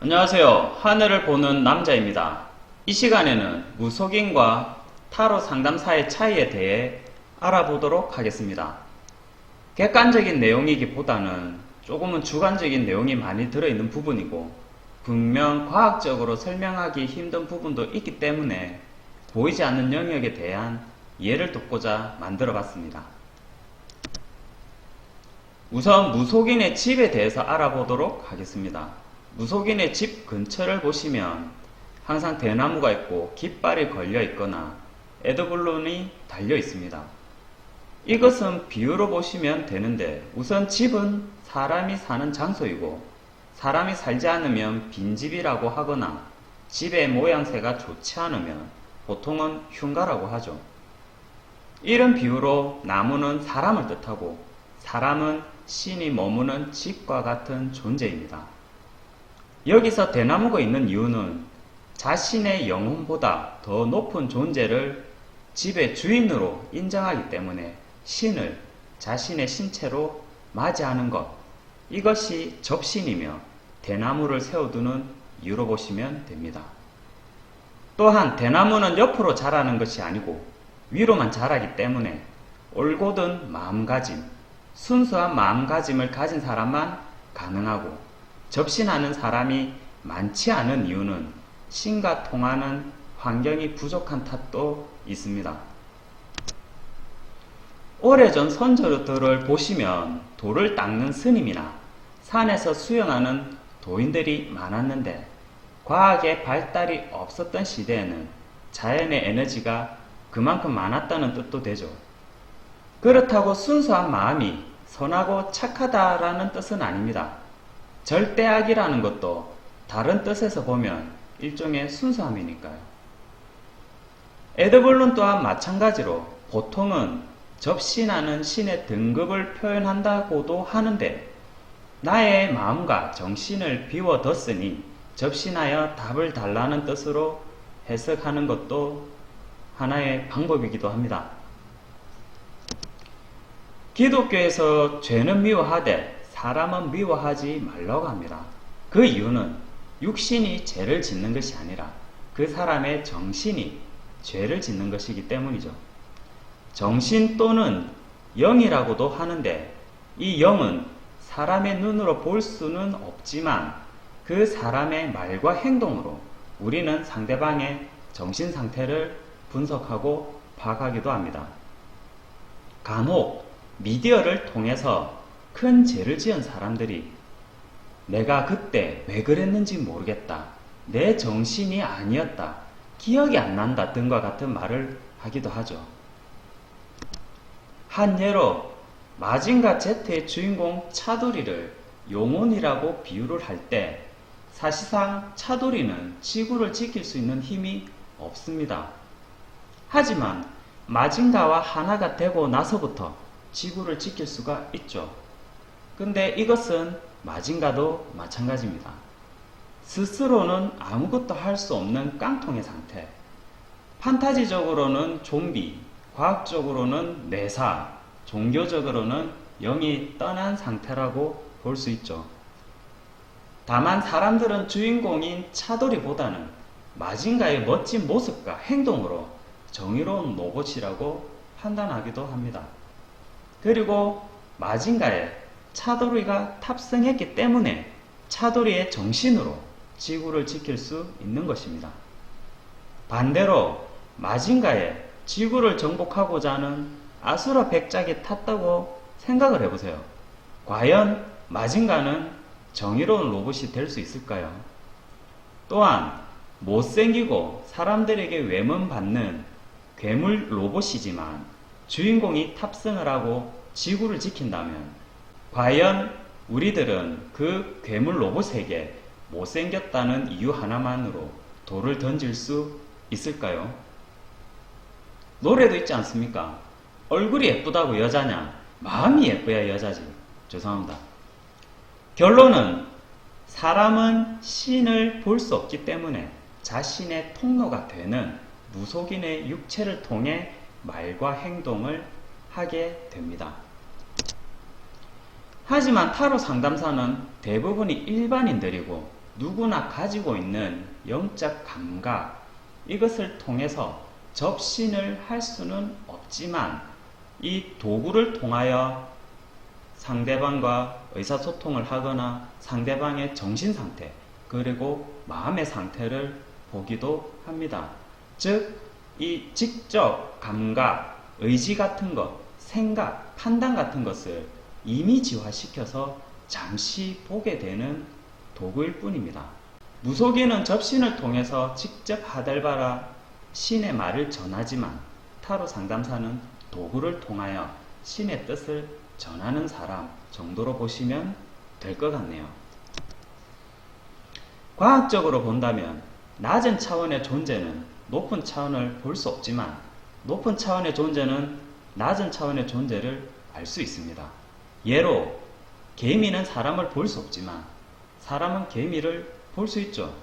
안녕하세요. 하늘을 보는 남자입니다. 이 시간에는 무속인과 타로 상담사의 차이에 대해 알아보도록 하겠습니다. 객관적인 내용이기보다는 조금은 주관적인 내용이 많이 들어있는 부분이고 분명 과학적으로 설명하기 힘든 부분도 있기 때문에 보이지 않는 영역에 대한 이해를 돕고자 만들어 봤습니다. 우선 무속인의 집에 대해서 알아보도록 하겠습니다. 무속인의 집 근처를 보시면 항상 대나무가 있고 깃발이 걸려 있거나 에드블론이 달려 있습니다. 이것은 비유로 보시면 되는데, 우선 집은 사람이 사는 장소이고 사람이 살지 않으면 빈집이라고 하거나 집의 모양새가 좋지 않으면 보통은 흉가라고 하죠. 이런 비유로 나무는 사람을 뜻하고 사람은 신이 머무는 집과 같은 존재입니다. 여기서 대나무가 있는 이유는 자신의 영혼보다 더 높은 존재를 집의 주인으로 인정하기 때문에 신을 자신의 신체로 맞이하는 것, 이것이 접신이며 대나무를 세워두는 이유로 보시면 됩니다. 또한 대나무는 옆으로 자라는 것이 아니고 위로만 자라기 때문에 올곧은 마음가짐, 순수한 마음가짐을 가진 사람만 가능하고, 접신하는 사람이 많지 않은 이유는 신과 통하는 환경이 부족한 탓도 있습니다. 오래전 선조들을 보시면 돌을 닦는 스님이나 산에서 수영하는 도인들이 많았는데, 과학의 발달이 없었던 시대에는 자연의 에너지가 그만큼 많았다는 뜻도 되죠. 그렇다고 순수한 마음이 선하고 착하다라는 뜻은 아닙니다. 절대악이라는 것도 다른 뜻에서 보면 일종의 순수함이니까요. 에드블론 또한 마찬가지로 보통은 접신하는 신의 등급을 표현한다고도 하는데, 나의 마음과 정신을 비워뒀으니 접신하여 답을 달라는 뜻으로 해석하는 것도 하나의 방법이기도 합니다. 기독교에서 죄는 미워하되 사람은 미워하지 말라고 합니다. 그 이유는 육신이 죄를 짓는 것이 아니라 그 사람의 정신이 죄를 짓는 것이기 때문이죠. 정신 또는 영이라고도 하는데, 이 영은 사람의 눈으로 볼 수는 없지만 그 사람의 말과 행동으로 우리는 상대방의 정신 상태를 분석하고 파악하기도 합니다. 간혹 미디어를 통해서 큰 죄를 지은 사람들이 내가 그때 왜 그랬는지 모르겠다, 내 정신이 아니었다, 기억이 안 난다 등과 같은 말을 하기도 하죠. 한 예로 마징가 Z의 주인공 차도리를 용혼이라고 비유를 할 때, 사실상 차도리는 지구를 지킬 수 있는 힘이 없습니다. 하지만 마징가와 하나가 되고 나서부터 지구를 지킬 수가 있죠. 근데 이것은 마징가도 마찬가지입니다. 스스로는 아무것도 할 수 없는 깡통의 상태, 판타지적으로는 좀비, 과학적으로는 내사, 종교적으로는 영이 떠난 상태라고 볼 수 있죠. 다만 사람들은 주인공인 차도리보다는 마징가의 멋진 모습과 행동으로 정의로운 로봇이라고 판단하기도 합니다. 그리고 마징가에 차도리가 탑승했기 때문에 차도리의 정신으로 지구를 지킬 수 있는 것입니다. 반대로 마징가에 지구를 정복하고자 하는 아수라 백작이 탔다고 생각을 해보세요. 과연 마징가는 정의로운 로봇이 될 수 있을까요? 또한 못생기고 사람들에게 외면받는 괴물 로봇이지만 주인공이 탑승을 하고 지구를 지킨다면 과연 우리들은 그 괴물 로봇에게 못생겼다는 이유 하나만으로 돌을 던질 수 있을까요? 노래도 있지 않습니까? 얼굴이 예쁘다고 여자냐, 마음이 예뻐야 여자지. 죄송합니다. 결론은 사람은 신을 볼 수 없기 때문에 자신의 통로가 되는 무속인의 육체를 통해 말과 행동을 하게 됩니다. 하지만 타로 상담사는 대부분이 일반인들이고 누구나 가지고 있는 영적 감각, 이것을 통해서 접신을 할 수는 없지만 이 도구를 통하여 상대방과 의사소통을 하거나 상대방의 정신상태 그리고 마음의 상태를 보기도 합니다. 즉, 이 직접 감각, 의지 같은 것, 생각, 판단 같은 것을 이미지화시켜서 잠시 보게 되는 도구일 뿐입니다. 무속인은 접신을 통해서 직접 하달바라 신의 말을 전하지만 타로 상담사는 도구를 통하여 신의 뜻을 전하는 사람 정도로 보시면 될 것 같네요. 과학적으로 본다면 낮은 차원의 존재는 높은 차원을 볼 수 없지만 높은 차원의 존재는 낮은 차원의 존재를 알 수 있습니다. 예로 개미는 사람을 볼 수 없지만 사람은 개미를 볼 수 있죠.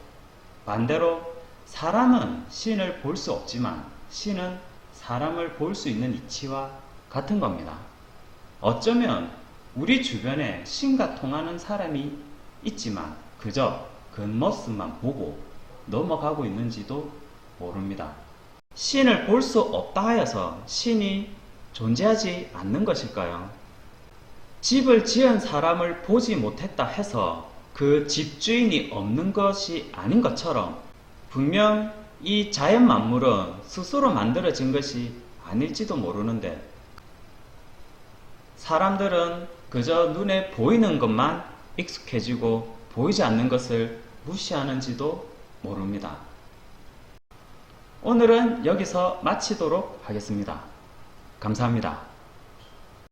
반대로 사람은 신을 볼 수 없지만 신은 사람을 볼 수 있는 이치와 같은 겁니다. 어쩌면 우리 주변에 신과 통하는 사람이 있지만 그저 겉모습만 보고 넘어가고 있는지도 모릅니다. 신을 볼 수 없다 하여서 신이 존재하지 않는 것일까요? 집을 지은 사람을 보지 못했다 해서 그 집주인이 없는 것이 아닌 것처럼 분명 이 자연 만물은 스스로 만들어진 것이 아닐지도 모르는데 사람들은 그저 눈에 보이는 것만 익숙해지고 보이지 않는 것을 무시하는지도 모릅니다. 오늘은 여기서 마치도록 하겠습니다. 감사합니다.